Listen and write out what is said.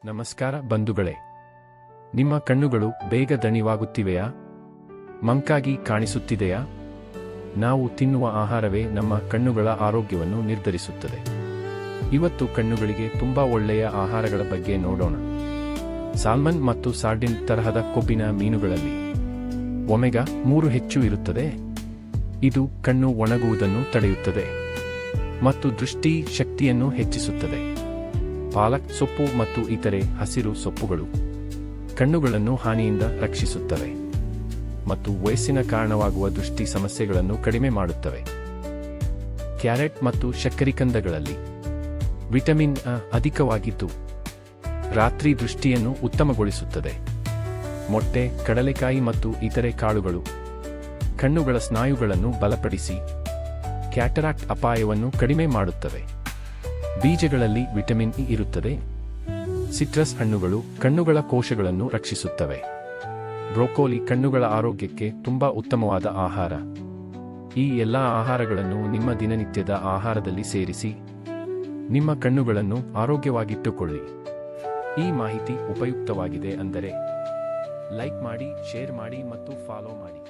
ನಮಸ್ಕಾರ ಬಂಧುಗಳೇ. ನಿಮ್ಮ ಕಣ್ಣುಗಳು ಬೇಗ ದಣಿವಾಗುತ್ತಿವೆಯಾ? ಮಂಕಾಗಿ ಕಾಣಿಸುತ್ತಿದೆಯಾ? ನಾವು ತಿನ್ನುವ ಆಹಾರವೇ ನಮ್ಮ ಕಣ್ಣುಗಳ ಆರೋಗ್ಯವನ್ನು ನಿರ್ಧರಿಸುತ್ತದೆ. ಇವತ್ತು ಕಣ್ಣುಗಳಿಗೆ ತುಂಬಾ ಒಳ್ಳೆಯ ಆಹಾರಗಳ ಬಗ್ಗೆ ನೋಡೋಣ. ಸಾಲ್ಮನ್ ಮತ್ತು ಸಾರ್ಡಿನ್ ತರಹದ ಕೊಬ್ಬಿನ ಮೀನುಗಳಲ್ಲಿ ಒಮೆಗಾ 3 ಹೆಚ್ಚು ಇರುತ್ತದೆ. ಇದು ಕಣ್ಣು ಒಣಗುವುದನ್ನು ತಡೆಯುತ್ತದೆ ಮತ್ತು ದೃಷ್ಟಿ ಶಕ್ತಿಯನ್ನು ಹೆಚ್ಚಿಸುತ್ತದೆ. ಪಾಲಕ್ ಸೊಪ್ಪು ಮತ್ತು ಇತರೆ ಹಸಿರು ಸೊಪ್ಪುಗಳು ಕಣ್ಣುಗಳನ್ನು ಹಾನಿಯಿಂದ ರಕ್ಷಿಸುತ್ತವೆ ಮತ್ತು ವಯಸ್ಸಿನ ಕಾರಣವಾಗುವ ದೃಷ್ಟಿ ಸಮಸ್ಯೆಗಳನ್ನು ಕಡಿಮೆ ಮಾಡುತ್ತವೆ. ಕ್ಯಾರೆಟ್ ಮತ್ತು ಶರ್ಕರಿಕಂದಗಳಲ್ಲಿ ವಿಟಮಿನ್ ಅ ಅಧಿಕವಾಗಿದ್ದು ರಾತ್ರಿ ದೃಷ್ಟಿಯನ್ನು ಉತ್ತಮಗೊಳಿಸುತ್ತದೆ. ಮೊಟ್ಟೆ, ಕಡಲೆಕಾಯಿ ಮತ್ತು ಇತರೆ ಕಾಳುಗಳು ಕಣ್ಣುಗಳ ಸ್ನಾಯುಗಳನ್ನು ಬಲಪಡಿಸಿ ಕ್ಯಾಟರಾಕ್ಟ್ ಅಪಾಯವನ್ನು ಕಡಿಮೆ ಮಾಡುತ್ತವೆ. ಬೀಜಗಳಲ್ಲಿ ವಿಟಮಿನ್ ಇ ಇರುತ್ತದೆ. ಸಿಟ್ರಸ್ ಹಣ್ಣುಗಳು ಕಣ್ಣುಗಳ ಕೋಶಗಳನ್ನು ರಕ್ಷಿಸುತ್ತವೆ. ಬ್ರೋಕೋಲಿ ಕಣ್ಣುಗಳ ಆರೋಗ್ಯಕ್ಕೆ ತುಂಬಾ ಉತ್ತಮವಾದ ಆಹಾರ. ಈ ಎಲ್ಲಾ ಆಹಾರಗಳನ್ನು ನಿಮ್ಮ ದಿನನಿತ್ಯದ ಆಹಾರದಲ್ಲಿ ಸೇರಿಸಿ ನಿಮ್ಮ ಕಣ್ಣುಗಳನ್ನು ಆರೋಗ್ಯವಾಗಿಟ್ಟುಕೊಳ್ಳಿ. ಈ ಮಾಹಿತಿ ಉಪಯುಕ್ತವಾಗಿದೆ ಅಂದರೆ ಲೈಕ್ ಮಾಡಿ, ಶೇರ್ ಮಾಡಿ ಮತ್ತು ಫಾಲೋ ಮಾಡಿ.